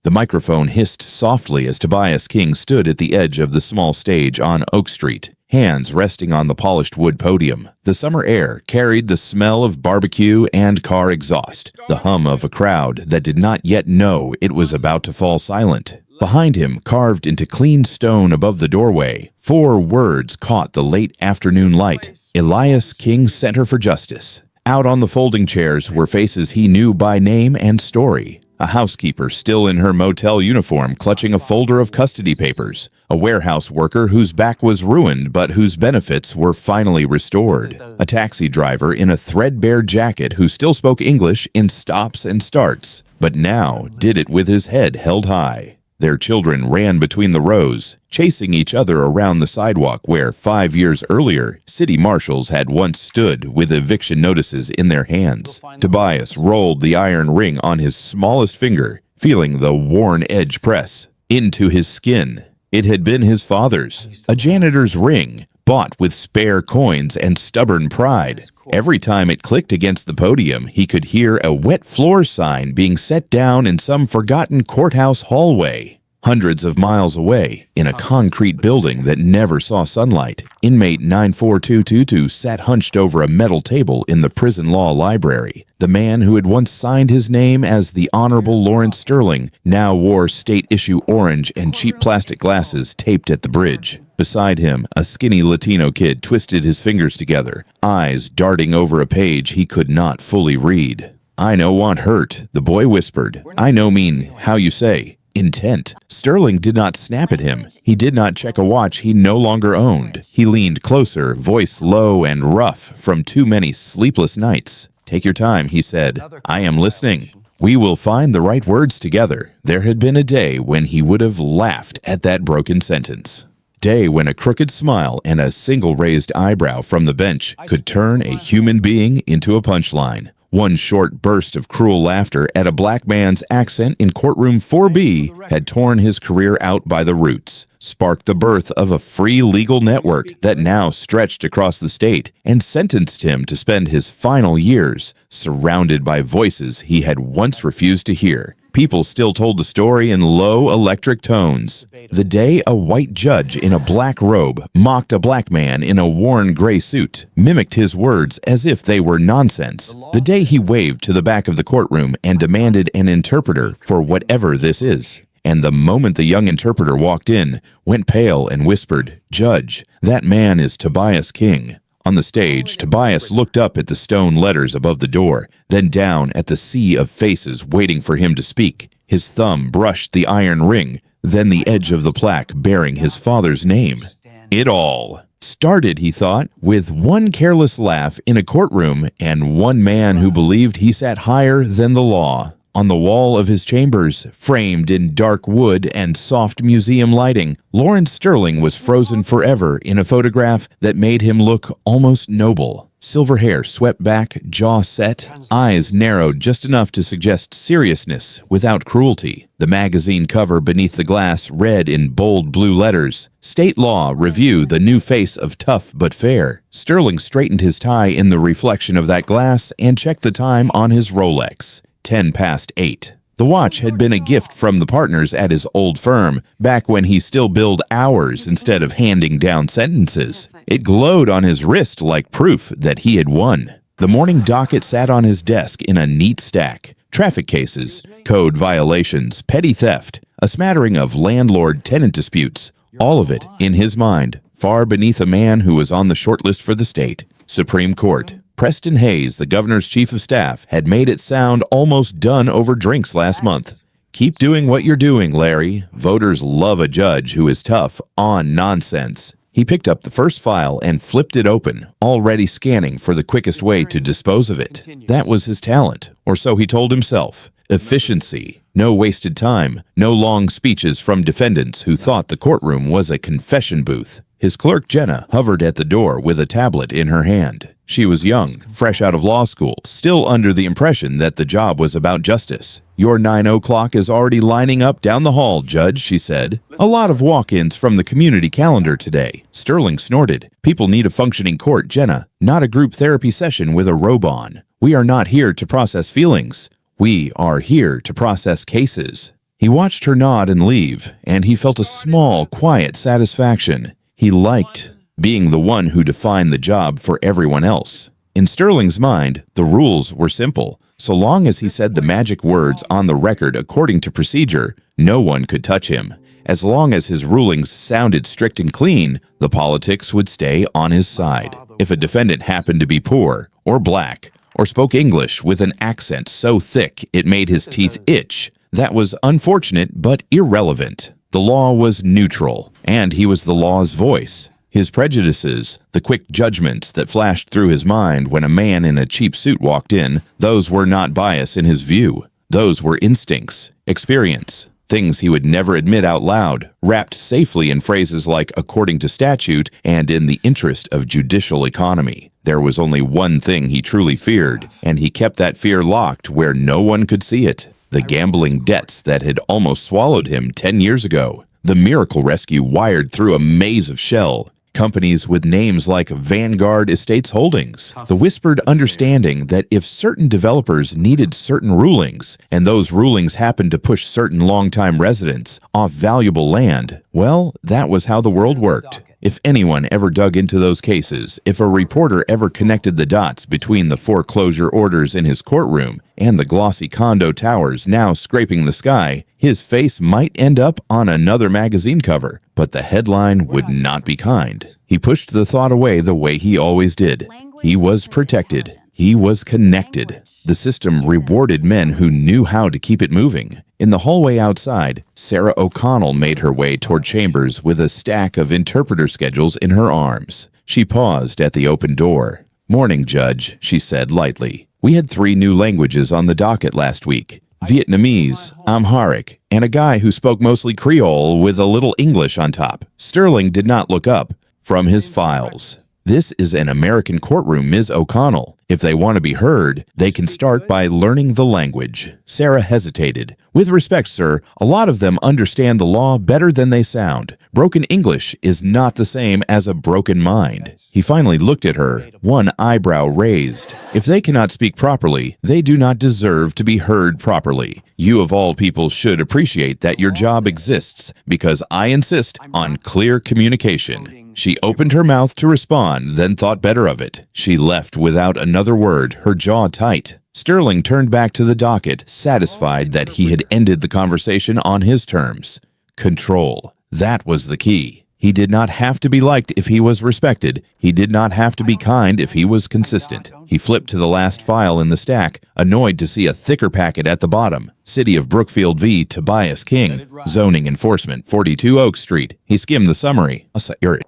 The microphone hissed softly as Tobias King stood at the edge of the small stage on Oak Street, hands resting on the polished wood podium. The summer air carried the smell of barbecue and car exhaust, the hum of a crowd that did not yet know it was about to fall silent. Behind him, carved into clean stone above the doorway, 4 words caught the late afternoon light: Elias King Center for Justice. Out on the folding chairs were faces he knew by name and story. A housekeeper still in her motel uniform clutching a folder of custody papers. A warehouse worker whose back was ruined but whose benefits were finally restored. A taxi driver in a threadbare jacket who still spoke English in stops and starts, but now did it with his head held high. Their children ran between the rows, chasing each other around the sidewalk where 5 years earlier, city marshals had once stood with eviction notices in their hands. Tobias rolled the iron ring on his smallest finger, feeling the worn edge press into his skin. It had been his father's, a janitor's ring, bought with spare coins and stubborn pride. Every time it clicked against the podium, he could hear a wet floor sign being set down in some forgotten courthouse hallway. Hundreds of miles away, in a concrete building that never saw sunlight, inmate 94222 sat hunched over a metal table in the prison law library. The man who had once signed his name as the Honorable Lawrence Sterling now wore state-issue orange and cheap plastic glasses taped at the bridge. Beside him, a skinny Latino kid twisted his fingers together, eyes darting over a page he could not fully read. "I no want hurt," the boy whispered. "I no mean, how you say, intent." Sterling did not snap at him. He did not check a watch he no longer owned. He leaned closer, voice low and rough from too many sleepless nights. "Take your time," he said. "I am listening. We will find the right words together." There had been a day when he would have laughed at that broken sentence. Day when a crooked smile and a single raised eyebrow from the bench could turn a human being into a punchline. One short burst of cruel laughter at a black man's accent in courtroom 4B had torn his career out by the roots, sparked the birth of a free legal network that now stretched across the state, and sentenced him to spend his final years surrounded by voices he had once refused to hear. People still told the story in low electric tones. The day a white judge in a black robe mocked a black man in a worn gray suit, mimicked his words as if they were nonsense. The day he waved to the back of the courtroom and demanded an interpreter for whatever this is. And the moment the young interpreter walked in, went pale and whispered, "Judge, that man is Tobias King." On the stage, Tobias looked up at the stone letters above the door, then down at the sea of faces waiting for him to speak. His thumb brushed the iron ring, then the edge of the plaque bearing his father's name. It all started, he thought, with one careless laugh in a courtroom and one man who believed he sat higher than the law. On the wall of his chambers, framed in dark wood and soft museum lighting, Lawrence Sterling was frozen forever in a photograph that made him look almost noble. Silver hair swept back, jaw set, eyes narrowed just enough to suggest seriousness without cruelty. The magazine cover beneath the glass read in bold blue letters, "State Law Review, the new face of tough but fair." Sterling straightened his tie in the reflection of that glass and checked the time on his Rolex. 10 past 8. The watch had been a gift from the partners at his old firm, back when he still billed hours instead of handing down sentences. It glowed on his wrist like proof that he had won. The morning docket sat on his desk in a neat stack. Traffic cases, code violations, petty theft, a smattering of landlord-tenant disputes, all of it, in his mind, far beneath a man who was on the shortlist for the state. Supreme Court. Preston Hayes, the governor's chief of staff, had made it sound almost done over drinks last month. "Keep doing what you're doing, Larry. Voters love a judge who is tough on nonsense." He picked up the first file and flipped it open, already scanning for the quickest way to dispose of it. That was his talent, or so he told himself. Efficiency. No wasted time. No long speeches from defendants who thought the courtroom was a confession booth. His clerk, Jenna, hovered at the door with a tablet in her hand. She was young, fresh out of law school, still under the impression that the job was about justice. "Your 9 o'clock is already lining up down the hall, Judge," she said. "A lot of walk-ins from the community calendar today." Sterling snorted. "People need a functioning court, Jenna, not a group therapy session with a robe on. We are not here to process feelings. We are here to process cases." He watched her nod and leave, and he felt a small, quiet satisfaction. He liked being the one who defined the job for everyone else. In Sterling's mind, the rules were simple. So long as he said the magic words on the record according to procedure, no one could touch him. As long as his rulings sounded strict and clean, the politics would stay on his side. If a defendant happened to be poor, or black, or spoke English with an accent so thick it made his teeth itch, that was unfortunate but irrelevant. The law was neutral, and he was the law's voice. His prejudices, the quick judgments that flashed through his mind when a man in a cheap suit walked in, those were not bias in his view. Those were instincts, experience, things he would never admit out loud, wrapped safely in phrases like according to statute and in the interest of judicial economy. There was only one thing he truly feared, and he kept that fear locked where no one could see it. The gambling debts that had almost swallowed him 10 years ago. The miracle rescue wired through a maze of shell. Companies with names like Vanguard Estates Holdings. The whispered understanding that if certain developers needed certain rulings, and those rulings happened to push certain longtime residents off valuable land, well, that was how the world worked. If anyone ever dug into those cases, if a reporter ever connected the dots between the foreclosure orders in his courtroom and the glossy condo towers now scraping the sky, his face might end up on another magazine cover, but the headline would not be kind. He pushed the thought away the way he always did. He was protected. He was connected. The system rewarded men who knew how to keep it moving. In the hallway outside, Sarah O'Connell made her way toward chambers with a stack of interpreter schedules in her arms. She paused at the open door. "Morning, Judge," she said lightly. "We had 3 new languages on the docket last week. Vietnamese, Amharic, and a guy who spoke mostly Creole with a little English on top." Sterling did not look up from his files. "This is an American courtroom, Ms. O'Connell. If they want to be heard, they can start by learning the language." Sarah hesitated. "With respect, sir, a lot of them understand the law better than they sound. Broken English is not the same as a broken mind." He finally looked at her, one eyebrow raised. "If they cannot speak properly, they do not deserve to be heard properly. You of all people should appreciate that your job exists because I insist on clear communication." She opened her mouth to respond, then thought better of it. She left without another word, her jaw tight. Sterling turned back to the docket, satisfied that he had ended the conversation on his terms. Control. That was the key. He did not have to be liked if he was respected. He did not have to be kind if he was consistent. He flipped to the last file in the stack, annoyed to see a thicker packet at the bottom. City of Brookfield v. Tobias King. Zoning Enforcement, 42 Oak Street. He skimmed the summary.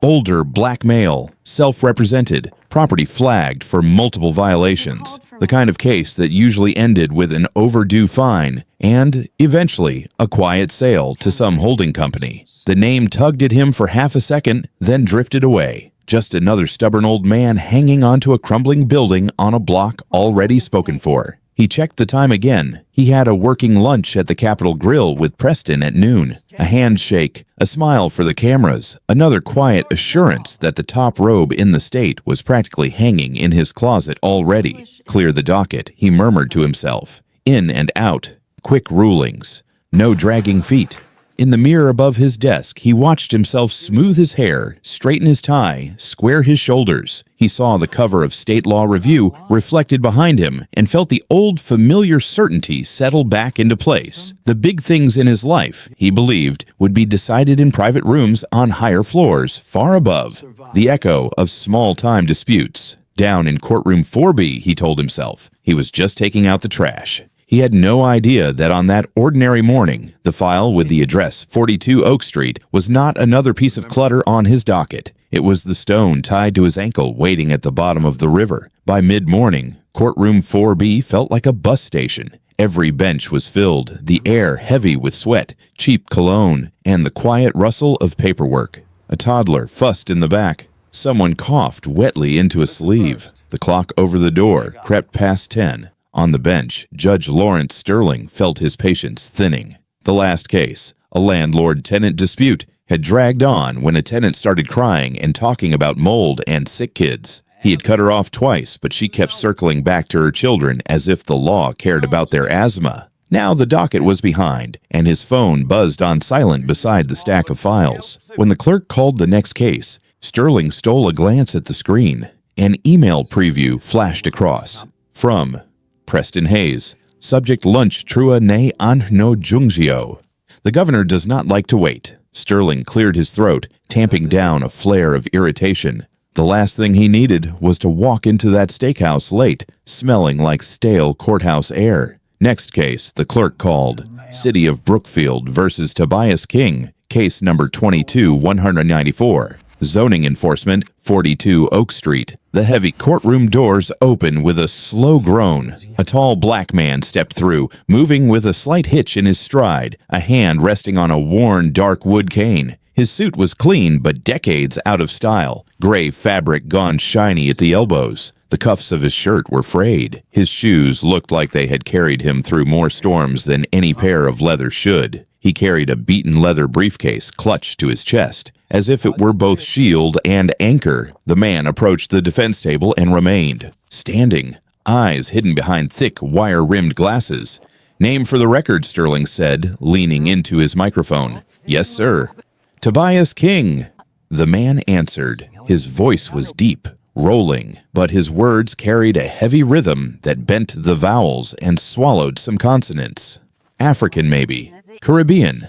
Older black male, self-represented, property flagged for multiple violations. The kind of case that usually ended with an overdue fine and, eventually, a quiet sale to some holding company. The name tugged at him for half a second, then drifted away. Just another stubborn old man hanging onto a crumbling building on a block already spoken for. He checked the time again. He had a working lunch at the Capitol Grill with Preston at noon. A handshake, a smile for the cameras, another quiet assurance that the top robe in the state was practically hanging in his closet already. Clear the docket, he murmured to himself. In and out. Quick rulings. No dragging feet. In the mirror above his desk, he watched himself smooth his hair, straighten his tie, square his shoulders. He saw the cover of State Law Review reflected behind him and felt the old familiar certainty settle back into place. The big things in his life, he believed, would be decided in private rooms on higher floors, far above. The echo of small-time disputes. Down in courtroom 4B, he told himself. He was just taking out the trash. He had no idea that on that ordinary morning, the file with the address 42 Oak Street was not another piece of clutter on his docket. It was the stone tied to his ankle waiting at the bottom of the river. By mid-morning, courtroom 4B felt like a bus station. Every bench was filled, the air heavy with sweat, cheap cologne, and the quiet rustle of paperwork. A toddler fussed in the back. Someone coughed wetly into a sleeve. The clock over the door crept past 10. On the bench, Judge Lawrence Sterling felt his patience thinning. The last case, a landlord-tenant dispute, had dragged on when a tenant started crying and talking about mold and sick kids. He had cut her off twice, but she kept circling back to her children as if the law cared about their asthma. Now the docket was behind, and his phone buzzed on silent beside the stack of files. When the clerk called the next case, Sterling stole a glance at the screen. An email preview flashed across. From Preston Hayes. Subject lunch trua ne an no jungio. The governor does not like to wait. Sterling cleared his throat, tamping down a flare of irritation. The last thing he needed was to walk into that steakhouse late, smelling like stale courthouse air. Next case, the clerk called. City of Brookfield versus Tobias King, case number 22-194. Zoning enforcement, 42 Oak Street. The heavy courtroom doors open with a slow groan. A tall black man stepped through, moving with a slight hitch in his stride, a hand resting on a worn dark wood cane. His suit was clean but decades out of style, gray fabric gone shiny at the elbows. The cuffs of his shirt were frayed. His shoes looked like they had carried him through more storms than any pair of leather should. He carried a beaten leather briefcase clutched to his chest, as if it were both shield and anchor. The man approached the defense table and remained standing, eyes hidden behind thick, wire-rimmed glasses. Name for the record, Sterling said, leaning into his microphone. Yes, sir. Tobias King. The man answered. His voice was deep, rolling, but his words carried a heavy rhythm that bent the vowels and swallowed some consonants. African, maybe. Caribbean.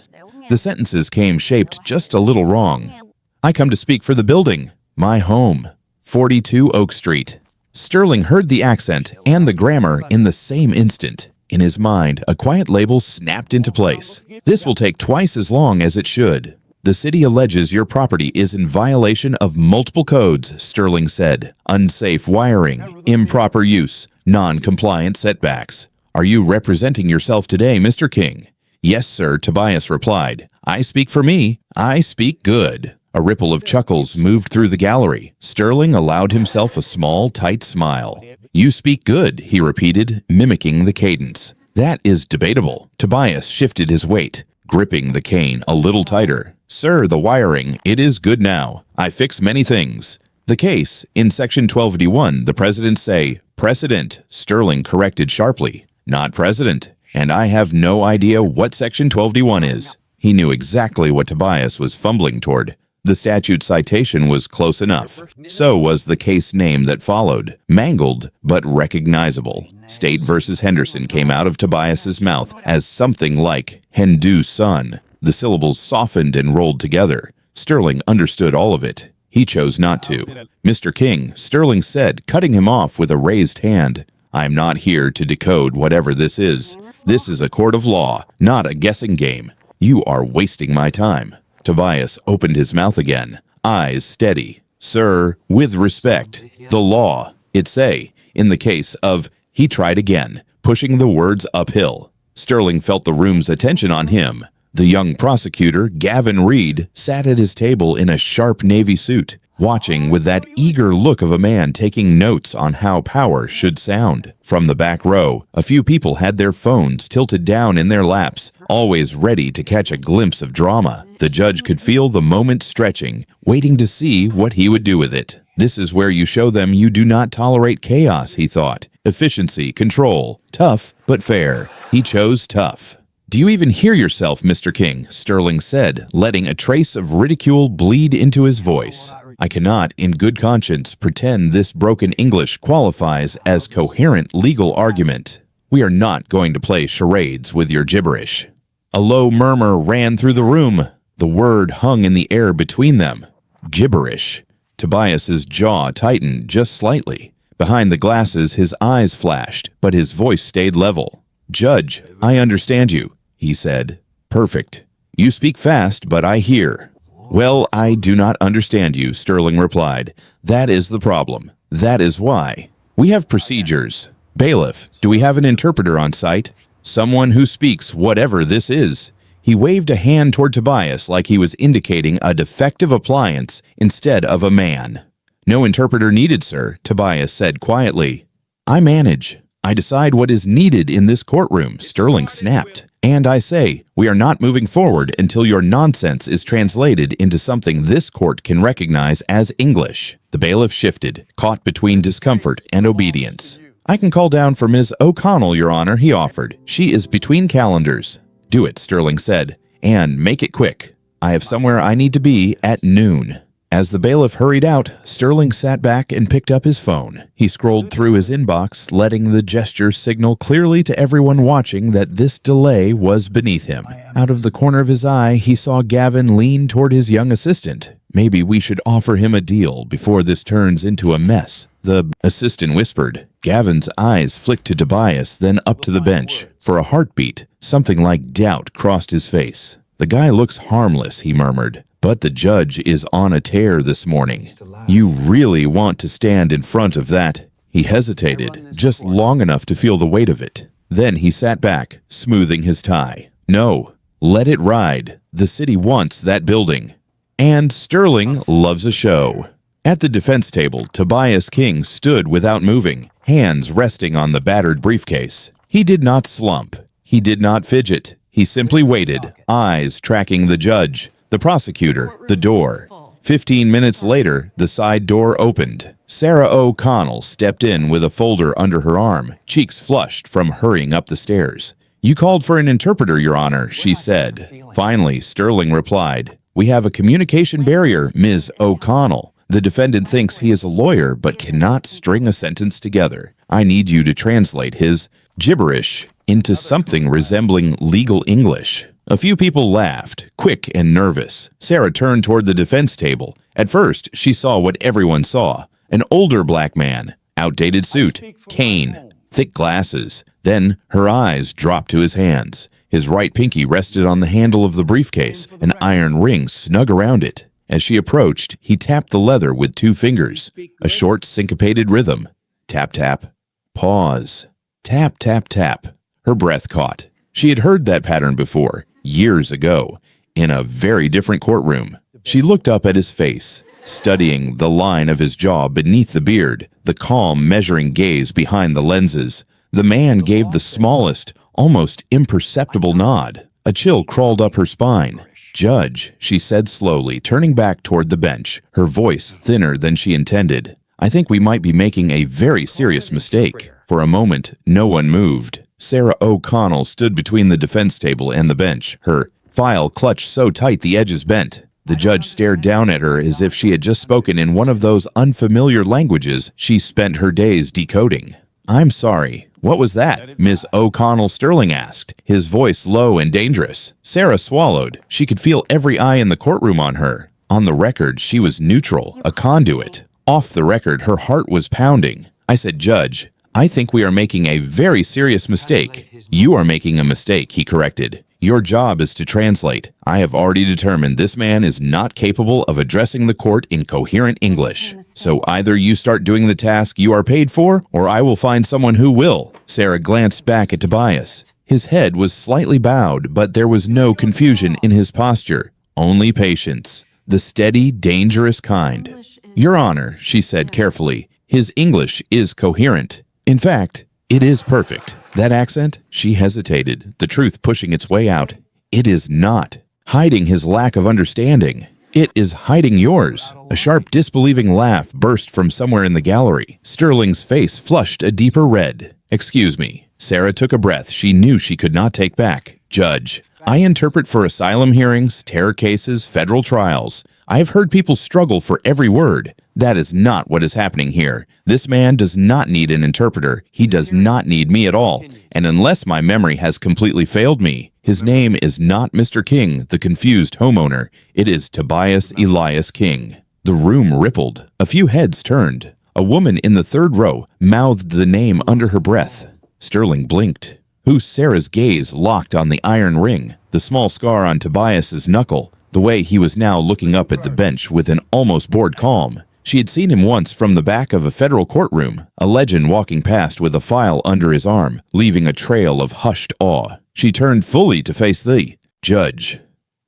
The sentences came shaped just a little wrong. I come to speak for the building. My home. 42 Oak Street. Sterling heard the accent and the grammar in the same instant. In his mind, a quiet label snapped into place. This will take twice as long as it should. The city alleges your property is in violation of multiple codes, Sterling said. Unsafe wiring, improper use, non-compliant setbacks. Are you representing yourself today, Mr. King? Yes, sir, Tobias replied. I speak for me. I speak good. A ripple of chuckles moved through the gallery. Sterling allowed himself a small, tight smile. You speak good, he repeated, mimicking the cadence. That is debatable. Tobias shifted his weight, gripping the cane a little tighter. Sir, the wiring, it is good now. I fix many things. The case, in Section 12D1, the president say, Precedent, Sterling corrected sharply. Not president. And I have no idea what Section 12D1 is. He knew exactly what Tobias was fumbling toward. The statute citation was close enough. So was the case name that followed. Mangled, but recognizable. State versus Henderson came out of Tobias's mouth as something like Hendu son. The syllables softened and rolled together. Sterling understood all of it. He chose not to. Mr. King, Sterling said, cutting him off with a raised hand. I'm not here to decode whatever this is. This is a court of law, not a guessing game. You are wasting my time. Tobias opened his mouth again, eyes steady. Sir, with respect, the law, it say, in the case of, he tried again, pushing the words uphill. Sterling felt the room's attention on him. The young prosecutor, Gavin Reed, sat at his table in a sharp navy suit, watching with that eager look of a man taking notes on how power should sound. From the back row, a few people had their phones tilted down in their laps, always ready to catch a glimpse of drama. The judge could feel the moment stretching, waiting to see what he would do with it. This is where you show them you do not tolerate chaos, he thought. Efficiency, control, tough but fair. He chose tough. Do you even hear yourself, Mr. King? Sterling said, letting a trace of ridicule bleed into his voice. I cannot, in good conscience, pretend this broken English qualifies as coherent legal argument. We are not going to play charades with your gibberish. A low murmur ran through the room. The word hung in the air between them. Gibberish. Tobias's jaw tightened just slightly. Behind the glasses, his eyes flashed, but his voice stayed level. Judge, I understand you, he said. Perfect. You speak fast, but I hear. Well, I do not understand you, Sterling replied. That is the problem. That is why. We have procedures. Bailiff, do we have an interpreter on site? Someone who speaks whatever this is. He waved a hand toward Tobias like he was indicating a defective appliance instead of a man. No interpreter needed, sir, Tobias said quietly. I manage. I decide what is needed in this courtroom, Sterling snapped. And I say, we are not moving forward until your nonsense is translated into something this court can recognize as English. The bailiff shifted, caught between discomfort and obedience. "I can call down for Ms. O'Connell, Your Honor," he offered. "She is between calendars." "Do it," Sterling said, "and make it quick. I have somewhere I need to be at noon." As the bailiff hurried out, Sterling sat back and picked up his phone. He scrolled through his inbox, letting the gesture signal clearly to everyone watching that this delay was beneath him. Out of the corner of his eye, he saw Gavin lean toward his young assistant. "Maybe we should offer him a deal before this turns into a mess," the assistant whispered. Gavin's eyes flicked to Tobias, then up to the bench. For a heartbeat, something like doubt crossed his face. "The guy looks harmless," he murmured. "But the judge is on a tear this morning. You really want to stand in front of that?" He hesitated, just long enough to feel the weight of it. Then he sat back, smoothing his tie. "No, let it ride. The city wants that building. And Sterling loves a show." At the defense table, Tobias King stood without moving, hands resting on the battered briefcase. He did not slump. He did not fidget. He simply waited, eyes tracking the judge, the prosecutor, the door. 15 minutes later, the side door opened. Sarah O'Connell stepped in with a folder under her arm, cheeks flushed from hurrying up the stairs. "You called for an interpreter, Your Honor," she said. Finally, Sterling replied, "We have a communication barrier, Ms. O'Connell. The defendant thinks he is a lawyer but cannot string a sentence together. I need you to translate his gibberish into something resembling legal English." A few people laughed, quick and nervous. Sarah turned toward the defense table. At first, she saw what everyone saw. An older black man, outdated suit, cane, thick glasses. Then her eyes dropped to his hands. His right pinky rested on the handle of the briefcase, an iron ring snug around it. As she approached, he tapped the leather with 2 fingers, a short syncopated rhythm. Tap, tap. Pause. Tap, tap, tap. Her breath caught. She had heard that pattern before, years ago, in a very different courtroom. She looked up at his face, studying the line of his jaw beneath the beard, the calm, measuring gaze behind the lenses. The man gave the smallest, almost imperceptible nod. A chill crawled up her spine. "Judge," she said slowly, turning back toward the bench, her voice thinner than she intended. "I think we might be making a very serious mistake." For a moment, no one moved. Sarah O'Connell stood between the defense table and the bench, her file clutched so tight the edges bent. The judge stared down at her as if she had just spoken in one of those unfamiliar languages she spent her days decoding. "I'm sorry. What was that?" Ms. O'Connell Sterling asked, his voice low and dangerous. Sarah swallowed. She could feel every eye in the courtroom on her. On the record, she was neutral, a conduit. Off the record, her heart was pounding. "I said, Judge, I think we are making a very serious mistake." "You are making a mistake," he corrected. "Your job is to translate. I have already determined this man is not capable of addressing the court in coherent English. So either you start doing the task you are paid for, or I will find someone who will." Sarah glanced back at Tobias. His head was slightly bowed, but there was no confusion in his posture, only patience. The steady, dangerous kind. "Your Honor," she said carefully, "his English is coherent. In fact, it is perfect." That accent? She hesitated, the truth pushing its way out. "It is not hiding his lack of understanding. It is hiding yours." A sharp, disbelieving laugh burst from somewhere in the gallery. Sterling's face flushed a deeper red. "Excuse me." Sarah took a breath she knew she could not take back. "Judge, I interpret for asylum hearings, terror cases, federal trials. I have heard people struggle for every word. That is not what is happening here. This man does not need an interpreter. He does not need me at all. And unless my memory has completely failed me, his name is not Mr. King, the confused homeowner. It is Tobias Elias King." The room rippled. A few heads turned. A woman in the third row mouthed the name under her breath. Sterling blinked. Sarah's gaze locked on the iron ring, the small scar on Tobias's knuckle, the way he was now looking up at the bench with an almost bored calm. She had seen him once from the back of a federal courtroom, a legend walking past with a file under his arm, leaving a trail of hushed awe. She turned fully to face the judge.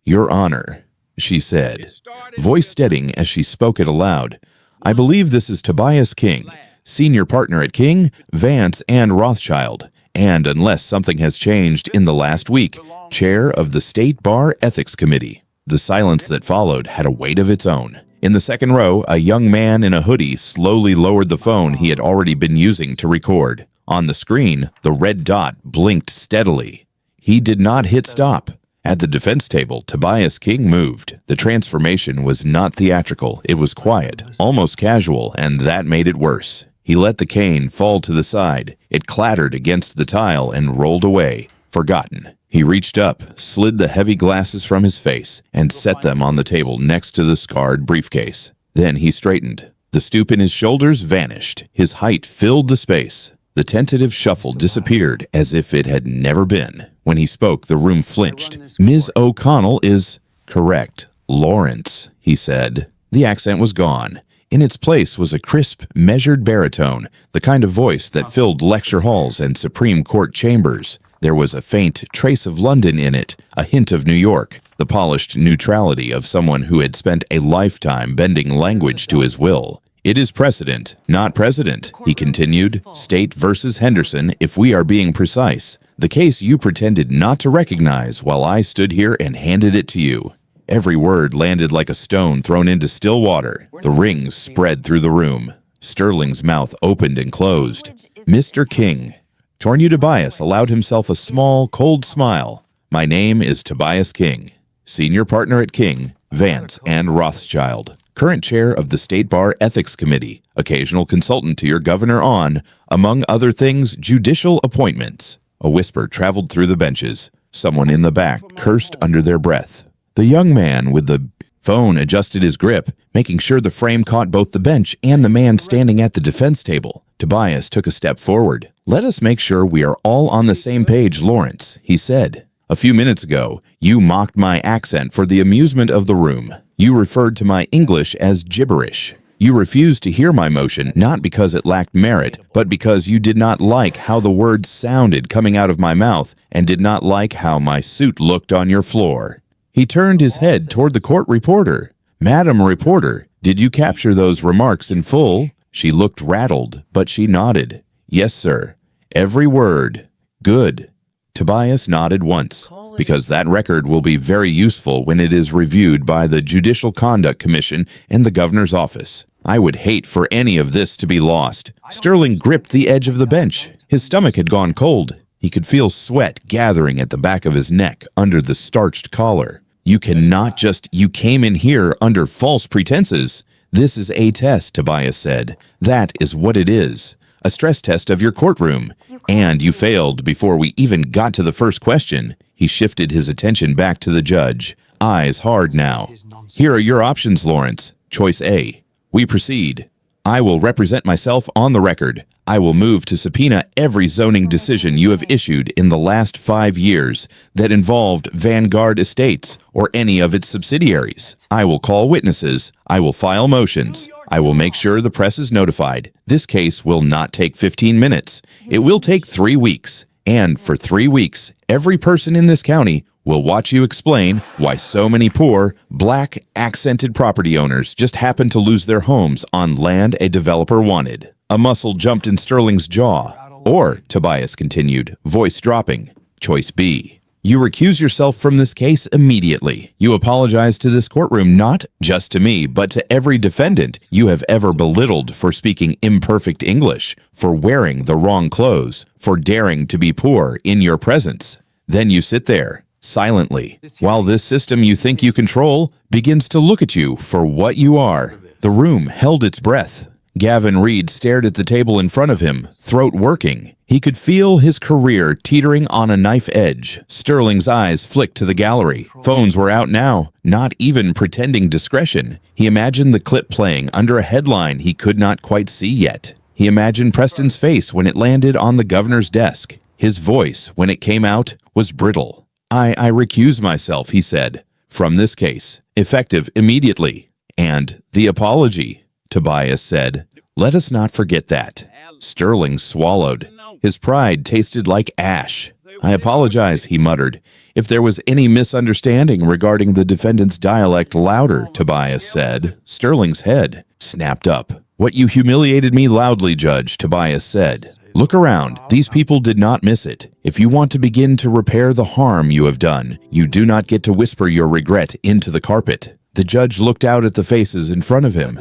"Your Honor," she said, voice steadying as she spoke it aloud. "I believe this is Tobias King, senior partner at King, Vance, and Rothschild, and unless something has changed in the last week, chair of the State Bar Ethics Committee." The silence that followed had a weight of its own. In the second row, a young man in a hoodie slowly lowered the phone he had already been using to record. On the screen, the red dot blinked steadily. He did not hit stop. At the defense table, Tobias King moved. The transformation was not theatrical. It was quiet, almost casual, and that made it worse. He let the cane fall to the side. It clattered against the tile and rolled away, forgotten. He reached up, slid the heavy glasses from his face, and set them on the table next to the scarred briefcase. Then he straightened. The stoop in his shoulders vanished. His height filled the space. The tentative shuffle disappeared as if it had never been. When he spoke, the room flinched. "Ms. O'Connell is correct. Lawrence," he said. The accent was gone. In its place was a crisp, measured baritone, the kind of voice that filled lecture halls and Supreme Court chambers. There was a faint trace of London in it, a hint of New York, the polished neutrality of someone who had spent a lifetime bending language to his will. "It is precedent, not president," he continued. "State versus Henderson, if we are being precise. The case you pretended not to recognize while I stood here and handed it to you." Every word landed like a stone thrown into still water. The rings spread through the room. Sterling's mouth opened and closed. "Mr. King." Tornu Tobias allowed himself a small, cold smile. "My name is Tobias King, senior partner at King, Vance, and Rothschild, current chair of the State Bar Ethics Committee, occasional consultant to your governor on, among other things, judicial appointments." A whisper traveled through the benches. Someone in the back cursed under their breath. The young man with the phone adjusted his grip, making sure the frame caught both the bench and the man standing at the defense table. Tobias took a step forward. "Let us make sure we are all on the same page, Lawrence," he said. "A few minutes ago, you mocked my accent for the amusement of the room. You referred to my English as gibberish. You refused to hear my motion not because it lacked merit, but because you did not like how the words sounded coming out of my mouth and did not like how my suit looked on your floor." He turned his head toward the court reporter. "Madam Reporter, did you capture those remarks in full?" She looked rattled, but she nodded. "Yes, sir. Every word." "Good." Tobias nodded once, because that record will be very useful when it is reviewed by the Judicial Conduct Commission and the governor's office. I would hate for any of this to be lost. Sterling gripped the edge of the bench. His stomach had gone cold. He could feel sweat gathering at the back of his neck under the starched collar. "You cannot just, you came in here under false pretenses." "This is a test," Tobias said. "That is what it is. A stress test of your courtroom. And you failed before we even got to the first question." He shifted his attention back to the judge, eyes hard now. "Here are your options, Lawrence. Choice A. We proceed. I will represent myself on the record. I will move to subpoena every zoning decision you have issued in the last 5 years that involved Vanguard Estates or any of its subsidiaries. I will call witnesses. I will file motions. I will make sure the press is notified. This case will not take 15 minutes. It will take 3 weeks. And for 3 weeks, every person in this county will watch you explain why so many poor, black, accented property owners just happen to lose their homes on land a developer wanted." A muscle jumped in Sterling's jaw. "Or," Tobias continued, voice dropping, "Choice B. You recuse yourself from this case immediately. You apologize to this courtroom, not just to me, but to every defendant you have ever belittled for speaking imperfect English, for wearing the wrong clothes, for daring to be poor in your presence. Then you sit there, silently, while this system you think you control begins to look at you for what you are." The room held its breath. Gavin Reed stared at the table in front of him, throat working. He could feel his career teetering on a knife edge. Sterling's eyes flicked to the gallery. Phones were out now, not even pretending discretion. He imagined the clip playing under a headline he could not quite see yet. He imagined Preston's face when it landed on the governor's desk. His voice, when it came out, was brittle. I recuse myself," he said, "from this case, effective immediately." "And the apology," Tobias said. "Let us not forget that." Sterling swallowed. His pride tasted like ash. "I apologize," he muttered. "If there was any misunderstanding regarding the defendant's dialect louder," Tobias said. Sterling's head snapped up. "What you humiliated me loudly, Judge," Tobias said. "Look around. These people did not miss it. If you want to begin to repair the harm you have done, you do not get to whisper your regret into the carpet." The judge looked out at the faces in front of him.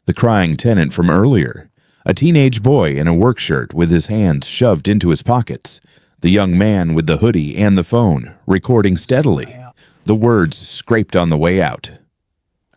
The crying tenant from earlier. A teenage boy in a work shirt with his hands shoved into his pockets. The young man with the hoodie and the phone, recording steadily. The words scraped on the way out.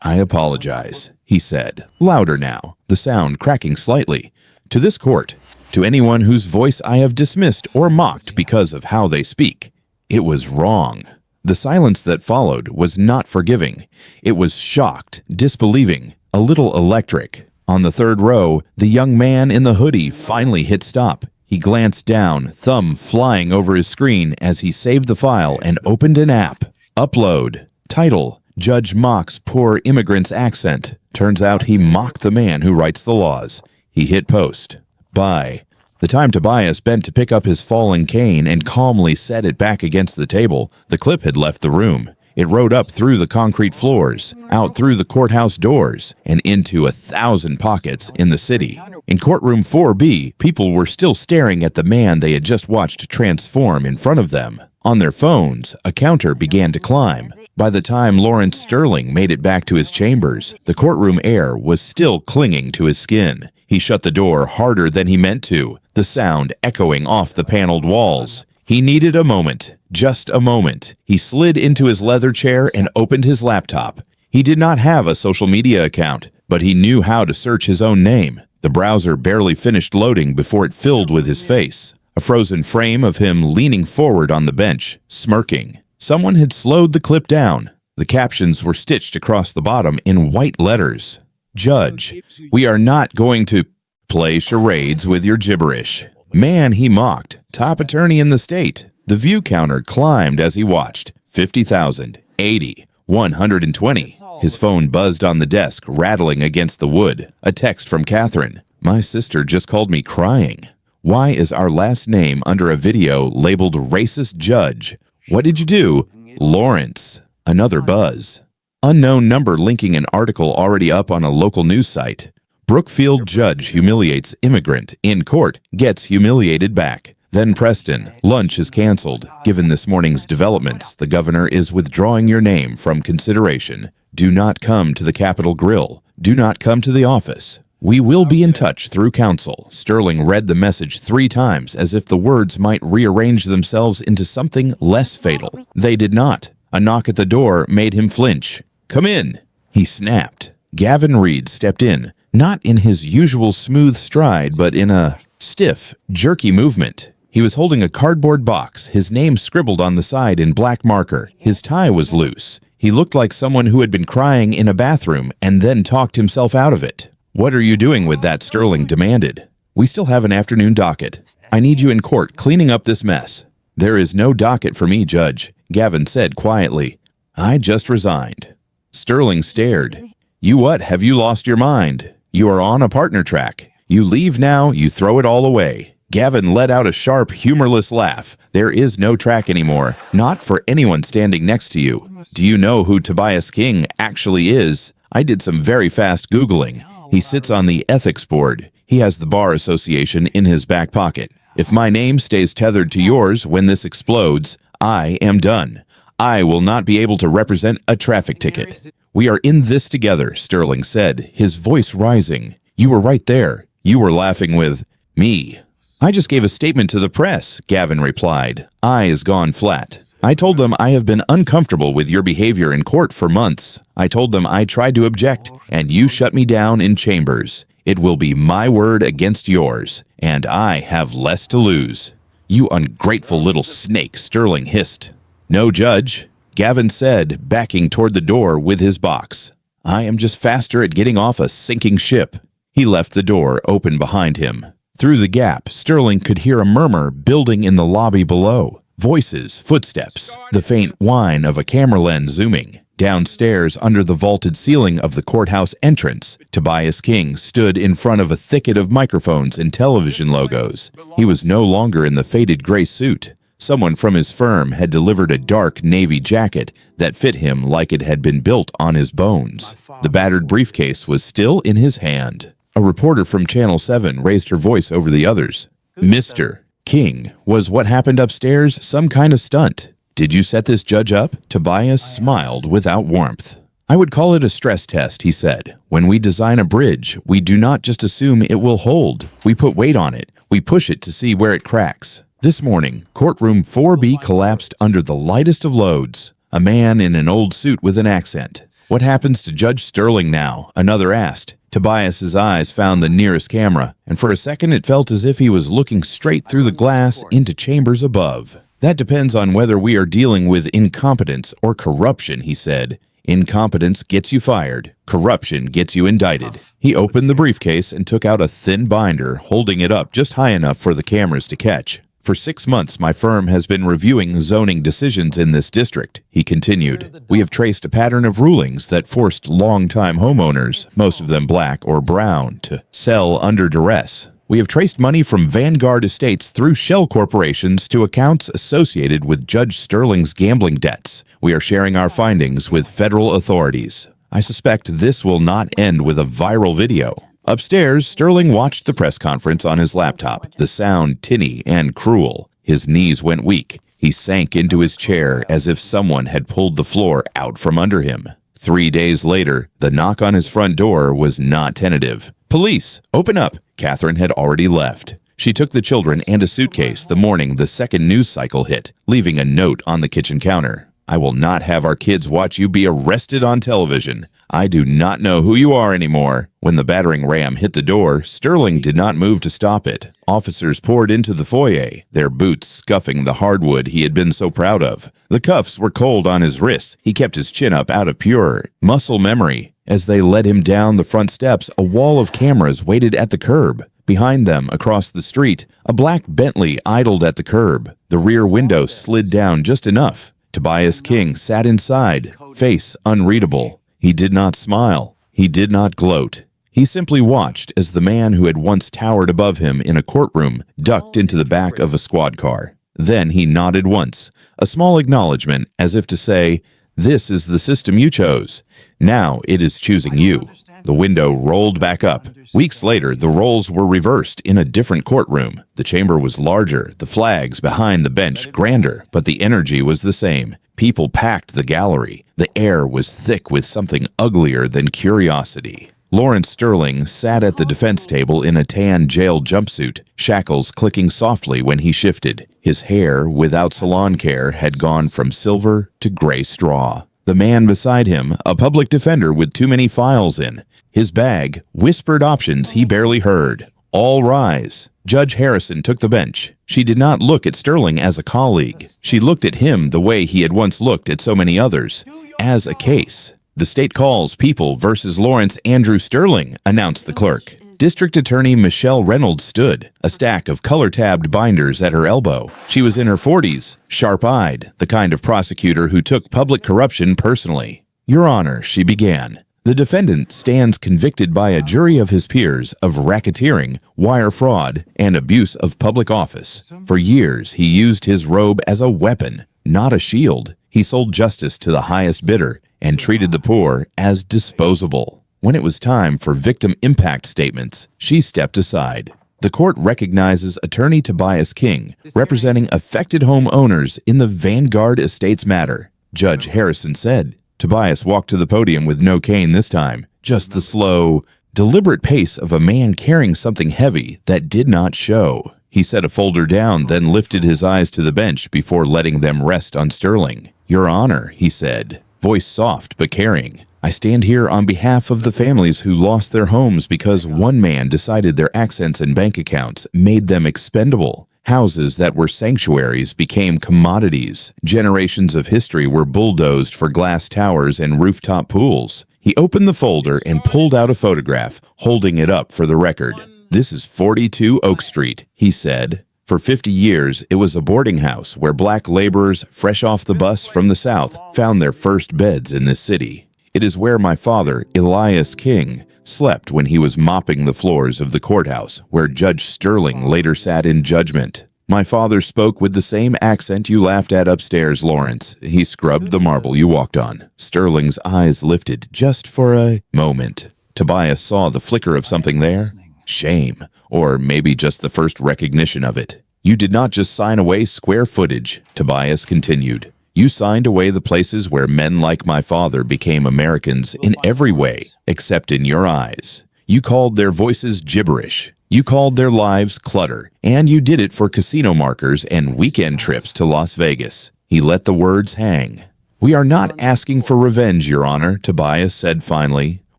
"I apologize," he said, louder now, the sound cracking slightly. "To this court, to anyone whose voice I have dismissed or mocked because of how they speak. It was wrong." The silence that followed was not forgiving. It was shocked, disbelieving, a little electric. On the third row, the young man in the hoodie finally hit stop. He glanced down, thumb flying over his screen as he saved the file and opened an app. Upload. Title: Judge mocks poor immigrant's accent. Turns out he mocked the man who writes the laws. He hit post. Buy. The time Tobias bent to pick up his fallen cane and calmly set it back against the table, the clip had left the room. It rode up through the concrete floors, out through the courthouse doors, and into 1,000 pockets in the city. In courtroom 4B, people were still staring at the man they had just watched transform in front of them. On their phones, a counter began to climb. By the time Lawrence Sterling made it back to his chambers, the courtroom air was still clinging to his skin. He shut the door harder than he meant to, the sound echoing off the paneled walls. He needed a moment, just a moment. He slid into his leather chair and opened his laptop. He did not have a social media account, but he knew how to search his own name. The browser barely finished loading before it filled with his face. A frozen frame of him leaning forward on the bench, smirking. Someone had slowed the clip down. The captions were stitched across the bottom in white letters. "Judge, we are not going to play charades with your gibberish." Man, he mocked. Top attorney in the state. The view counter climbed as he watched. 50,000, 80, 120. His phone buzzed on the desk, rattling against the wood. A text from Catherine. "My sister just called me crying. Why is our last name under a video labeled racist judge? What did you do? Lawrence." Another buzz. Unknown number linking an article already up on a local news site. Brookfield judge humiliates immigrant in court, gets humiliated back. Then Preston, lunch is canceled. Given this morning's developments, the governor is withdrawing your name from consideration. Do not come to the Capitol Grill. Do not come to the office. We will be in touch through counsel. Sterling read the message 3 times as if the words might rearrange themselves into something less fatal. They did not. A knock at the door made him flinch. "Come in," he snapped. Gavin Reed stepped in, not in his usual smooth stride, but in a stiff, jerky movement. He was holding a cardboard box, his name scribbled on the side in black marker. His tie was loose. He looked like someone who had been crying in a bathroom and then talked himself out of it. "What are you doing with that?" Sterling demanded. "We still have an afternoon docket. I need you in court cleaning up this mess." "There is no docket for me, Judge," Gavin said quietly. "I just resigned." Sterling stared. "You what? Have you lost your mind? You are on a partner track. You leave now, you throw it all away." Gavin let out a sharp, humorless laugh. "There is no track anymore. Not for anyone standing next to you. Do you know who Tobias King actually is? I did some very fast Googling. He sits on the ethics board. He has the Bar Association in his back pocket. If my name stays tethered to yours when this explodes, I am done. I will not be able to represent a traffic ticket." "We are in this together," Sterling said, his voice rising. "You were right there. You were laughing with me." "I just gave a statement to the press," Gavin replied, eyes gone flat. "I told them I have been uncomfortable with your behavior in court for months. I told them I tried to object, and you shut me down in chambers. It will be my word against yours, and I have less to lose." "You ungrateful little snake," Sterling hissed. "No, Judge," Gavin said, backing toward the door with his box. "I am just faster at getting off a sinking ship." He left the door open behind him. Through the gap, Sterling could hear a murmur building in the lobby below. Voices, footsteps, the faint whine of a camera lens zooming. Downstairs, under the vaulted ceiling of the courthouse entrance, Tobias King stood in front of a thicket of microphones and television logos. He was no longer in the faded gray suit. Someone from his firm had delivered a dark navy jacket that fit him like it had been built on his bones. The battered briefcase was still in his hand. A reporter from Channel 7 raised her voice over the others. "Mr. King, was what happened upstairs some kind of stunt? Did you set this judge up?" Tobias smiled without warmth. I would call it a stress test, he said. When we design a bridge, we do not just assume it will hold. We put weight on it. We push it to see where it cracks. This morning, courtroom 4B collapsed under the lightest of loads. A man in an old suit with an accent. What happens to Judge Sterling now? Another asked. Tobias's eyes found the nearest camera, and for a second it felt as if he was looking straight through the glass into chambers above. That depends on whether we are dealing with incompetence or corruption, he said. Incompetence gets you fired. Corruption gets you indicted. He opened the briefcase and took out a thin binder, holding it up just high enough for the cameras to catch. For 6 months, my firm has been reviewing zoning decisions in this district, he continued. We have traced a pattern of rulings that forced long-time homeowners, most of them black or brown, to sell under duress. We have traced money from Vanguard Estates through shell corporations to accounts associated with Judge Sterling's gambling debts. We are sharing our findings with federal authorities. I suspect this will not end with a viral video. Upstairs, Sterling watched the press conference on his laptop, the sound tinny and cruel. His knees went weak. He sank into his chair as if someone had pulled the floor out from under him. 3 days later, the knock on his front door was not tentative. "Police, open up!" Catherine had already left. She took the children and a suitcase the morning the second news cycle hit, leaving a note on the kitchen counter. "I will not have our kids watch you be arrested on television. I do not know who you are anymore." When the battering ram hit the door, Sterling did not move to stop it. Officers poured into the foyer, their boots scuffing the hardwood he had been so proud of. The cuffs were cold on his wrists. He kept his chin up out of pure muscle memory. As they led him down the front steps, a wall of cameras waited at the curb. Behind them, across the street, a black Bentley idled at the curb. The rear window slid down just enough. Tobias King sat inside, face unreadable. He did not smile. He did not gloat. He simply watched as the man who had once towered above him in a courtroom ducked into the back of a squad car. Then he nodded once, a small acknowledgement as if to say, "This is the system you chose. Now it is choosing you." The window rolled back up. Weeks later, the roles were reversed in a different courtroom. The chamber was larger, the flags behind the bench grander, but the energy was the same. People packed the gallery. The air was thick with something uglier than curiosity. Lawrence Sterling sat at the defense table in a tan jail jumpsuit, shackles clicking softly when he shifted. His hair, without salon care, had gone from silver to gray straw. The man beside him, a public defender with too many files in. His bag, whispered options he barely heard. All rise. Judge Harrison took the bench. She did not look at Sterling as a colleague. She looked at him the way he had once looked at so many others, as a case. "The state calls People versus Lawrence Andrew Sterling," announced the clerk. District Attorney Michelle Reynolds stood, a stack of color-tabbed binders at her elbow. She was in her 40s, sharp-eyed, the kind of prosecutor who took public corruption personally. "Your Honor," she began, "the defendant stands convicted by a jury of his peers of racketeering, wire fraud, and abuse of public office. For years, he used his robe as a weapon, not a shield. He sold justice to the highest bidder and treated the poor as disposable." When it was time for victim impact statements, she stepped aside. The court recognizes attorney Tobias King, representing affected homeowners in the Vanguard Estates matter, Judge Harrison said. Tobias walked to the podium with no cane this time, just the slow, deliberate pace of a man carrying something heavy that did not show. He set a folder down, then lifted his eyes to the bench before letting them rest on Sterling. "Your Honor," he said, voice soft but caring, "I stand here on behalf of the families who lost their homes because one man decided their accents and bank accounts made them expendable. Houses that were sanctuaries became commodities. Generations of history were bulldozed for glass towers and rooftop pools." He opened the folder and pulled out a photograph, holding it up for the record. "This is 42 Oak Street," he said. For 50 years, it was a boarding house where black laborers fresh off the bus from the South found their first beds in this city. It is where my father, Elias King, slept when he was mopping the floors of the courthouse, where Judge Sterling later sat in judgment. My father spoke with the same accent you laughed at upstairs, Lawrence. He scrubbed the marble you walked on. Sterling's eyes lifted just for a moment. Tobias saw the flicker of something there. Shame, or maybe just the first recognition of it. "You did not just sign away square footage," Tobias continued. You signed away the places where men like my father became Americans in every way, except in your eyes. You called their voices gibberish. You called their lives clutter, and you did it for casino markers and weekend trips to Las Vegas. He let the words hang. We are not asking for revenge, Your Honor, Tobias said finally.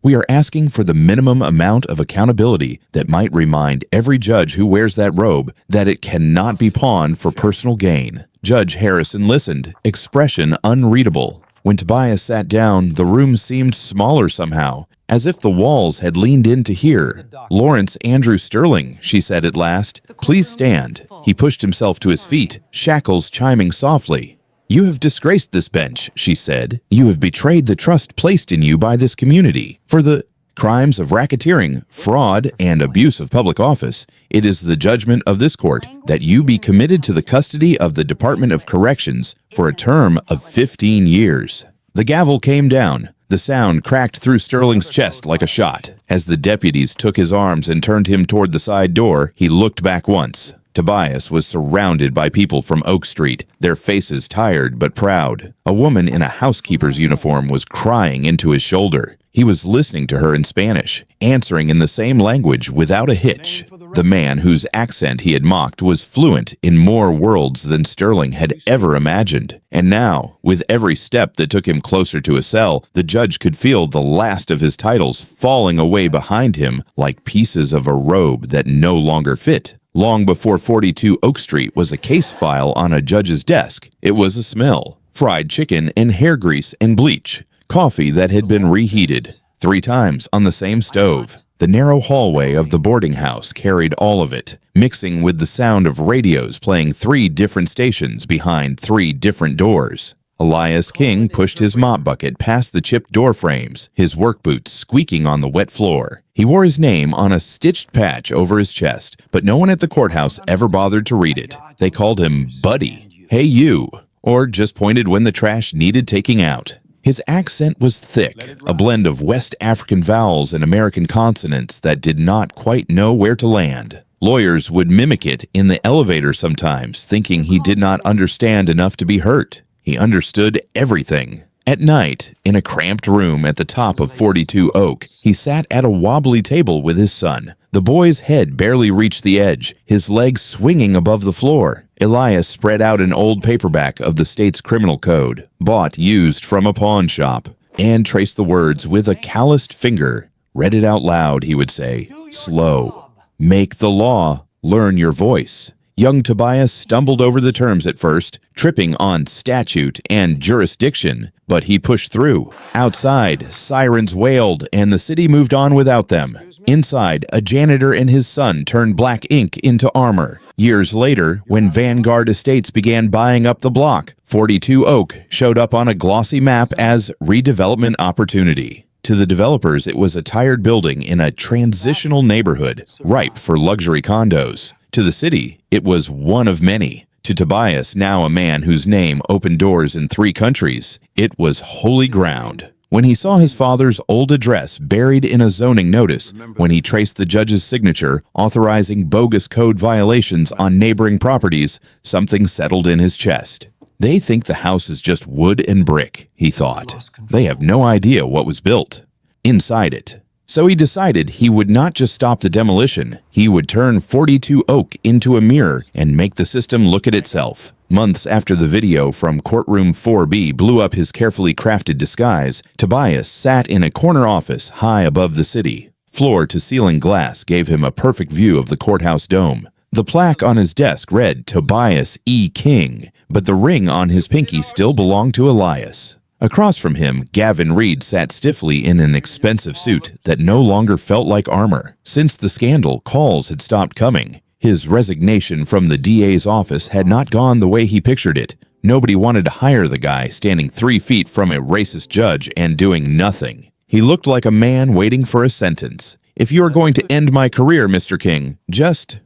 We are asking for the minimum amount of accountability that might remind every judge who wears that robe that it cannot be pawned for personal gain. Judge Harrison listened, expression unreadable. When Tobias sat down, the room seemed smaller somehow, as if the walls had leaned in to hear. Lawrence Andrew Sterling, she said at last, please stand. He pushed himself to his feet, shackles chiming softly. You have disgraced this bench, she said. You have betrayed the trust placed in you by this community. For the crimes of racketeering, fraud, and abuse of public office, it is the judgment of this court that you be committed to the custody of the Department of Corrections for a term of 15 years. The gavel came down. The sound cracked through Sterling's chest like a shot. As the deputies took his arms and turned him toward the side door, he looked back once. Tobias was surrounded by people from Oak Street, their faces tired but proud. A woman in a housekeeper's uniform was crying into his shoulder. He was listening to her in Spanish, answering in the same language without a hitch. The man whose accent he had mocked was fluent in more worlds than Sterling had ever imagined. And now, with every step that took him closer to a cell, the judge could feel the last of his titles falling away behind him like pieces of a robe that no longer fit. Long before 42 Oak Street was a case file on a judge's desk, it was a smell. Fried chicken and hair grease and bleach. Coffee that had been reheated 3 times on the same stove. The narrow hallway of the boarding house carried all of it, mixing with the sound of radios playing 3 different stations behind 3 different doors. Elias King pushed his mop bucket past the chipped door frames, his work boots squeaking on the wet floor. He wore his name on a stitched patch over his chest, but no one at the courthouse ever bothered to read it. They called him Buddy, Hey You, or just pointed when the trash needed taking out. His accent was thick, a blend of West African vowels and American consonants that did not quite know where to land. Lawyers would mimic it in the elevator sometimes, thinking he did not understand enough to be hurt. He understood everything. At night, in a cramped room at the top of 42 Oak, he sat at a wobbly table with his son. The boy's head barely reached the edge, his legs swinging above the floor. Elias spread out an old paperback of the state's criminal code, bought used from a pawn shop, and traced the words with a calloused finger. Read it out loud, he would say, slow. Make the law, learn your voice. Young Tobias stumbled over the terms at first, tripping on statute and jurisdiction, but he pushed through. Outside, sirens wailed, and the city moved on without them. Inside, a janitor and his son turned black ink into armor. Years later, when Vanguard Estates began buying up the block, 42 Oak showed up on a glossy map as redevelopment opportunity. To the developers, it was a tired building in a transitional neighborhood, ripe for luxury condos. To the city, it was one of many. To Tobias, now a man whose name opened doors in 3 countries, it was holy ground. When he saw his father's old address buried in a zoning notice, when he traced the judge's signature authorizing bogus code violations on neighboring properties, something settled in his chest. They think the house is just wood and brick, he thought. They have no idea what was built inside it. So he decided he would not just stop the demolition, he would turn 42 Oak into a mirror and make the system look at itself. Months after the video from Courtroom 4B blew up his carefully crafted disguise, Tobias sat in a corner office high above the city. Floor-to-ceiling glass gave him a perfect view of the courthouse dome. The plaque on his desk read Tobias E. King, but the ring on his pinky still belonged to Elias. Across from him, Gavin Reed sat stiffly in an expensive suit that no longer felt like armor. Since the scandal, calls had stopped coming. His resignation from the DA's office had not gone the way he pictured it. Nobody wanted to hire the guy standing 3 feet from a racist judge and doing nothing. He looked like a man waiting for a sentence. If you are going to end my career, Mr. King, just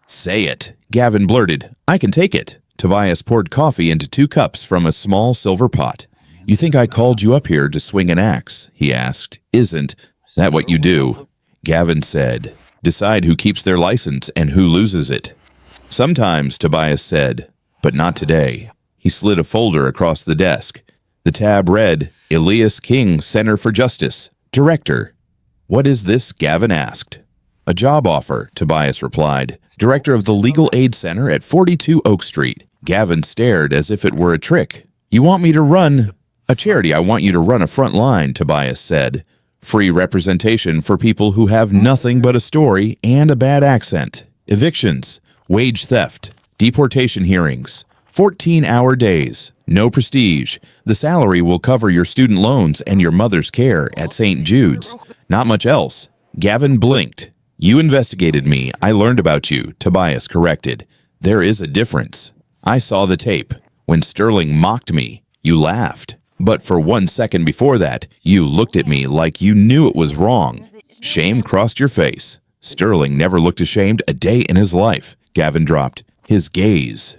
say it. Gavin blurted, I can take it. Tobias poured coffee into 2 cups from a small silver pot. You think I called you up here to swing an axe? He asked. Isn't that what you do? Gavin said. Decide who keeps their license and who loses it. Sometimes, Tobias said, but not today. He slid a folder across the desk. The tab read, Elias King, Center for Justice, Director. What is this? Gavin asked. A job offer, Tobias replied. Director of the Legal Aid Center at 42 Oak Street. Gavin stared as if it were a trick. You want me to run? A charity. I want you to run a front line, Tobias said. Free representation for people who have nothing but a story and a bad accent. Evictions, wage theft, deportation hearings, 14-hour days, no prestige. The salary will cover your student loans and your mother's care at St. Jude's. Not much else. Gavin blinked. You investigated me. I learned about you, Tobias corrected. There is a difference. I saw the tape. When Sterling mocked me, you laughed. But for 1 second before that, you looked at me like you knew it was wrong. Shame crossed your face. Sterling never looked ashamed a day in his life. Gavin dropped his gaze.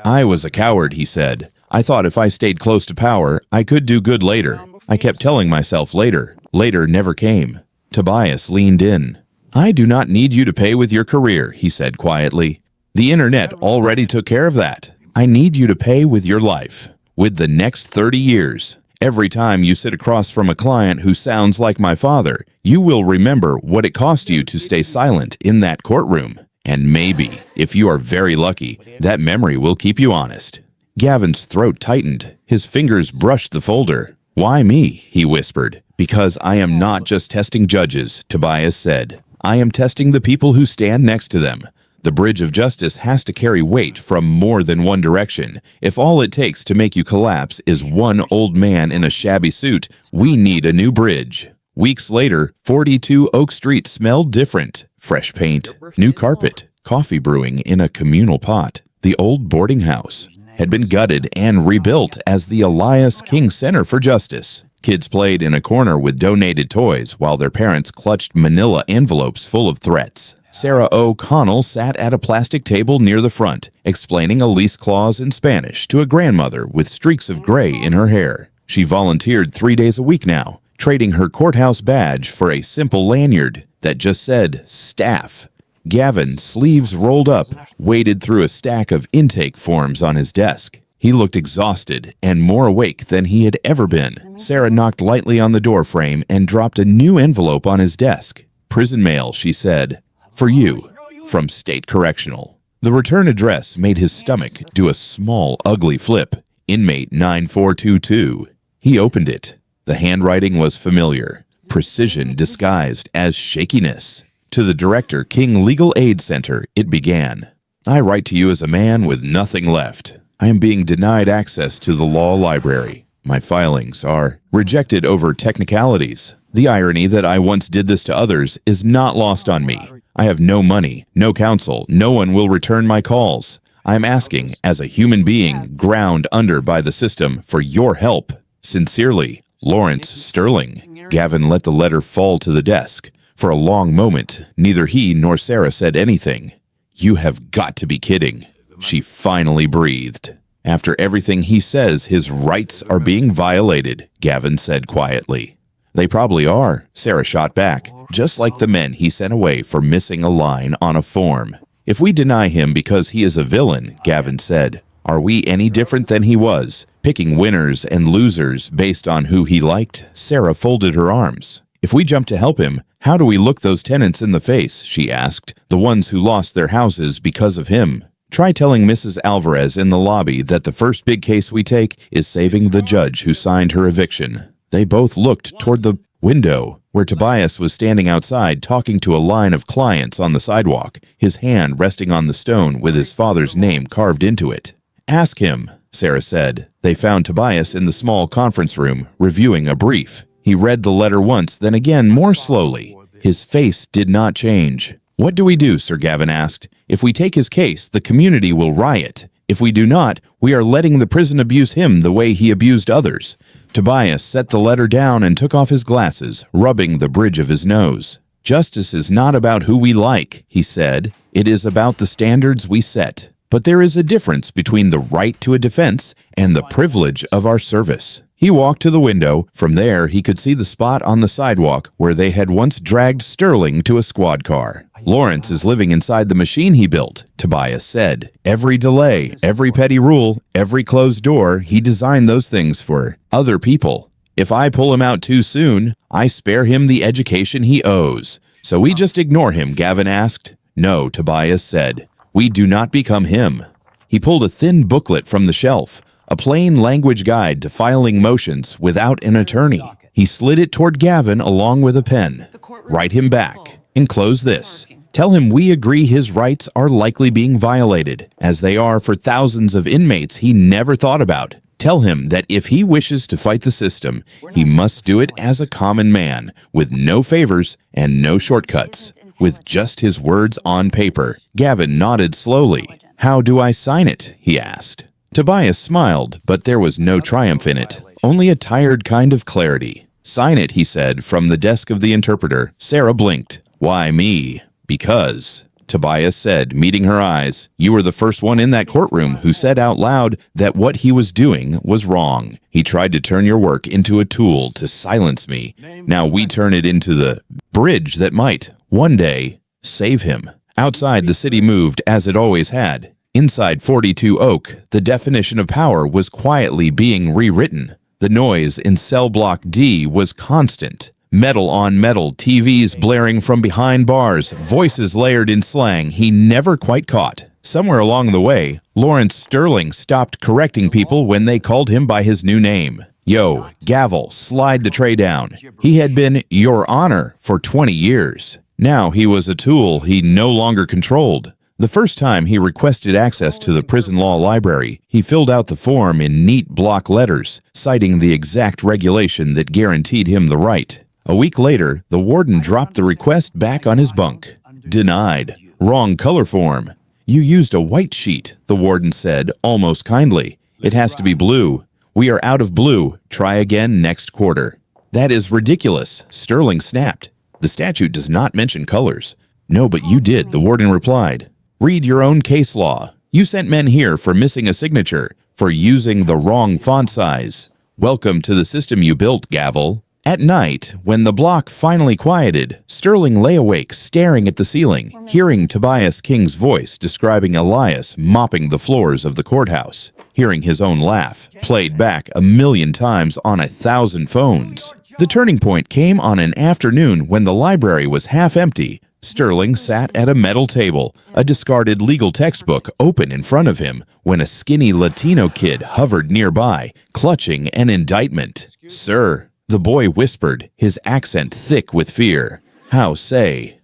I was a coward, he said. I thought if I stayed close to power, I could do good later. I kept telling myself later. Later never came. Tobias leaned in. I do not need you to pay with your career, he said quietly. The internet already took care of that. I need you to pay with your life. With the next 30 years. Every time you sit across from a client who sounds like my father, you will remember what it cost you to stay silent in that courtroom. And maybe, if you are very lucky, that memory will keep you honest. Gavin's throat tightened. His fingers brushed the folder. Why me? He whispered. Because I am not just testing judges, Tobias said. I am testing the people who stand next to them. The bridge of justice has to carry weight from more than one direction. If all it takes to make you collapse is one old man in a shabby suit, we need a new bridge. Weeks later, 42 Oak Street smelled different. Fresh paint, new carpet, coffee brewing in a communal pot. The old boarding house had been gutted and rebuilt as the Elias King Center for Justice. Kids played in a corner with donated toys while their parents clutched manila envelopes full of threats. Sarah O'Connell sat at a plastic table near the front, explaining a lease clause in Spanish to a grandmother with streaks of gray in her hair. She volunteered 3 days a week now, trading her courthouse badge for a simple lanyard that just said, Staff. Gavin, sleeves rolled up, waded through a stack of intake forms on his desk. He looked exhausted and more awake than he had ever been. Sarah knocked lightly on the doorframe and dropped a new envelope on his desk. Prison mail, she said. For you, from State Correctional. The return address made his stomach do a small, ugly flip. Inmate 9422. He opened it. The handwriting was familiar. Precision disguised as shakiness. To the director, King Legal Aid Center, it began. I write to you as a man with nothing left. I am being denied access to the law library. My filings are rejected over technicalities. The irony that I once did this to others is not lost on me. I have no money, no counsel, no one will return my calls. I am asking, as a human being ground under by the system, for your help. Sincerely, Lawrence Sterling. Gavin let the letter fall to the desk. For a long moment, neither he nor Sarah said anything. You have got to be kidding. She finally breathed. After everything he says, his rights are being violated, Gavin said quietly. They probably are, Sarah shot back, just like the men he sent away for missing a line on a form. If we deny him because he is a villain, Gavin said, are we any different than he was, picking winners and losers based on who he liked? Sarah folded her arms. If we jump to help him, how do we look those tenants in the face, she asked, the ones who lost their houses because of him? Try telling Mrs. Alvarez in the lobby that the first big case we take is saving the judge who signed her eviction. They both looked toward the window, where Tobias was standing outside talking to a line of clients on the sidewalk, his hand resting on the stone with his father's name carved into it. Ask him, Sarah said. They found Tobias in the small conference room, reviewing a brief. He read the letter once, then again more slowly. His face did not change. What do we do, Sir Gavin asked. If we take his case, the community will riot. If we do not, we are letting the prison abuse him the way he abused others. Tobias set the letter down and took off his glasses, rubbing the bridge of his nose. Justice is not about who we like, he said. It is about the standards we set. But there is a difference between the right to a defense and the privilege of our service. He walked to the window. From there, he could see the spot on the sidewalk where they had once dragged Sterling to a squad car. Lawrence is living inside the machine he built, Tobias said. Every delay, every petty rule, every closed door, he designed those things for other people. If I pull him out too soon, I spare him the education he owes. So we just ignore him, Gavin asked. No, Tobias said. We do not become him. He pulled a thin booklet from the shelf, a plain language guide to filing motions without an attorney. He slid it toward Gavin along with a pen. Write him back. Enclose this. Tell him we agree his rights are likely being violated, as they are for thousands of inmates he never thought about. Tell him that if he wishes to fight the system, he must do it as a common man, with no favors and no shortcuts. With just his words on paper, Gavin nodded slowly. How do I sign it? He asked. Tobias smiled, but there was no triumph in it, only a tired kind of clarity. Sign it, he said, from the desk of the interpreter. Sarah blinked. Why me? Because, Tobias said, meeting her eyes, you were the first one in that courtroom who said out loud that what he was doing was wrong. He tried to turn your work into a tool to silence me. Now we turn it into the bridge that might, one day, save him. Outside, the city moved as it always had. Inside 42 Oak, the definition of power was quietly being rewritten. The noise in cell block D was constant. Metal on metal, TVs blaring from behind bars, voices layered in slang he never quite caught. Somewhere along the way, Lawrence Sterling stopped correcting people when they called him by his new name. Yo, gavel, slide the tray down. He had been Your Honor for 20 years. Now he was a tool he no longer controlled. The first time he requested access to the prison law library, he filled out the form in neat block letters, citing the exact regulation that guaranteed him the right. A week later, the warden dropped the request back on his bunk. Denied. Wrong color form. You used a white sheet, the warden said, almost kindly. It has to be blue. We are out of blue. Try again next quarter. That is ridiculous, Sterling snapped. The statute does not mention colors. No, but you did, the warden replied. Read your own case law. You sent men here for missing a signature, for using the wrong font size. Welcome to the system you built, Gavel. At night, when the block finally quieted, Sterling lay awake staring at the ceiling, hearing Tobias King's voice describing Elias mopping the floors of the courthouse, hearing his own laugh, played back 1,000,000 times on 1,000 phones. The turning point came on an afternoon when the library was half empty. Sterling sat at a metal table, a discarded legal textbook open in front of him, when a skinny Latino kid hovered nearby, clutching an indictment. Sir, the boy whispered, his accent thick with fear. How say?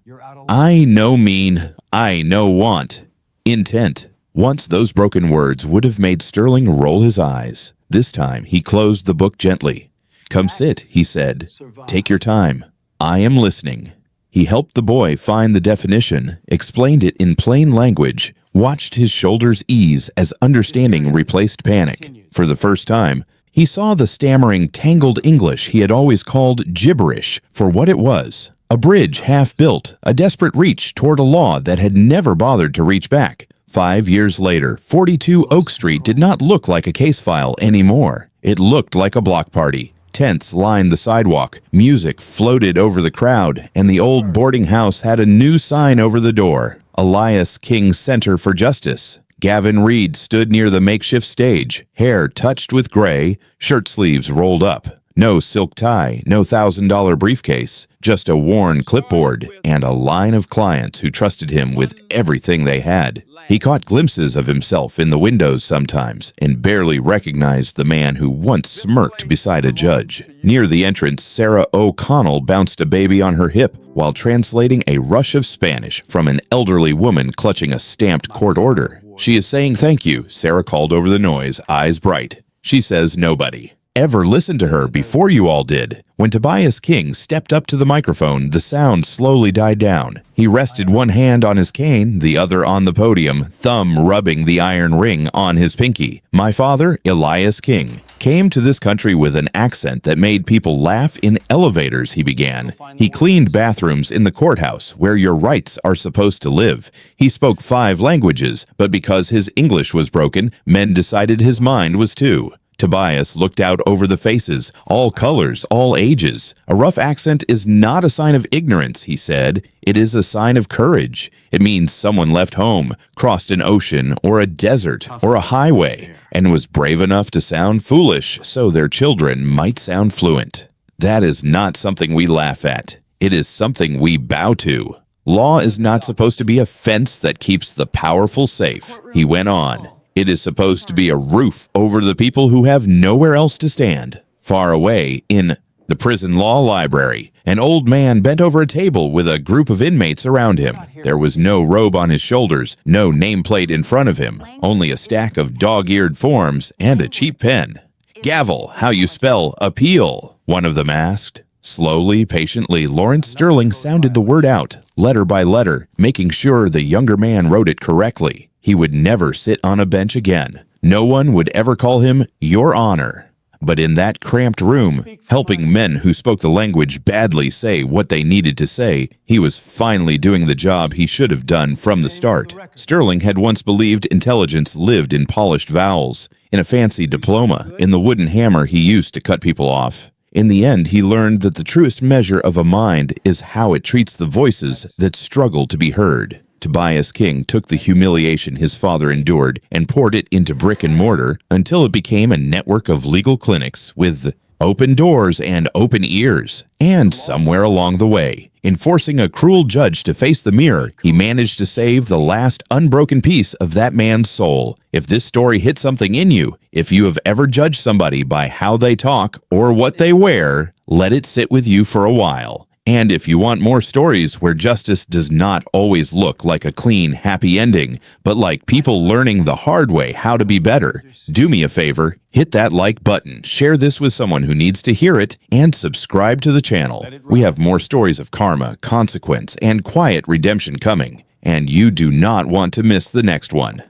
I no mean, I no want. Intent. Once those broken words would have made Sterling roll his eyes. This time he closed the book gently. Come sit, he said. Take your time. I am listening. He helped the boy find the definition, explained it in plain language, watched his shoulders ease as understanding replaced panic. For the first time, he saw the stammering, tangled English he had always called gibberish for what it was. A bridge half built, a desperate reach toward a law that had never bothered to reach back. 5 years later, 42 Oak Street did not look like a case file anymore. It looked like a block party. Tents lined the sidewalk, music floated over the crowd, and the old boarding house had a new sign over the door, Elias King Center for Justice. Gavin Reed stood near the makeshift stage, hair touched with gray, shirt sleeves rolled up. No silk tie, no $1,000 briefcase, just a worn clipboard and a line of clients who trusted him with everything they had. He caught glimpses of himself in the windows sometimes and barely recognized the man who once smirked beside a judge. Near the entrance, Sarah O'Connell bounced a baby on her hip while translating a rush of Spanish from an elderly woman clutching a stamped court order. She is saying thank you, Sarah called over the noise, eyes bright. She says nobody ever listened to her before you all did. When Tobias King stepped up to the microphone, the sound slowly died down. He rested one hand on his cane, the other on the podium, thumb rubbing the iron ring on his pinky. My father, Elias King, came to this country with an accent that made people laugh in elevators, he began. He cleaned bathrooms in the courthouse, where your rights are supposed to live. He spoke 5 languages, but because his English was broken, men decided his mind was too. Tobias looked out over the faces, all colors, all ages. A rough accent is not a sign of ignorance, he said. It is a sign of courage. It means someone left home, crossed an ocean or a desert or a highway, and was brave enough to sound foolish so their children might sound fluent. That is not something we laugh at. It is something we bow to. Law is not supposed to be a fence that keeps the powerful safe, he went on. It is supposed to be a roof over the people who have nowhere else to stand. Far away, in the prison law library, an old man bent over a table with a group of inmates around him. There was no robe on his shoulders, no nameplate in front of him, only a stack of dog-eared forms and a cheap pen. "Gavel, how you spell appeal?" one of them asked. Slowly, patiently, Lawrence Sterling sounded the word out, letter by letter, making sure the younger man wrote it correctly. He would never sit on a bench again. No one would ever call him Your Honor. But in that cramped room, helping men who spoke the language badly say what they needed to say, he was finally doing the job he should have done from the start. Sterling had once believed intelligence lived in polished vowels, in a fancy diploma, in the wooden hammer he used to cut people off. In the end, he learned that the truest measure of a mind is how it treats the voices that struggle to be heard. Tobias King took the humiliation his father endured and poured it into brick and mortar until it became a network of legal clinics with open doors and open ears. And somewhere along the way, in forcing a cruel judge to face the mirror, he managed to save the last unbroken piece of that man's soul. If this story hit something in you, if you have ever judged somebody by how they talk or what they wear, let it sit with you for a while. And if you want more stories where justice does not always look like a clean, happy ending, but like people learning the hard way how to be better, do me a favor, hit that like button, share this with someone who needs to hear it, and subscribe to the channel. We have more stories of karma, consequence, and quiet redemption coming, and you do not want to miss the next one.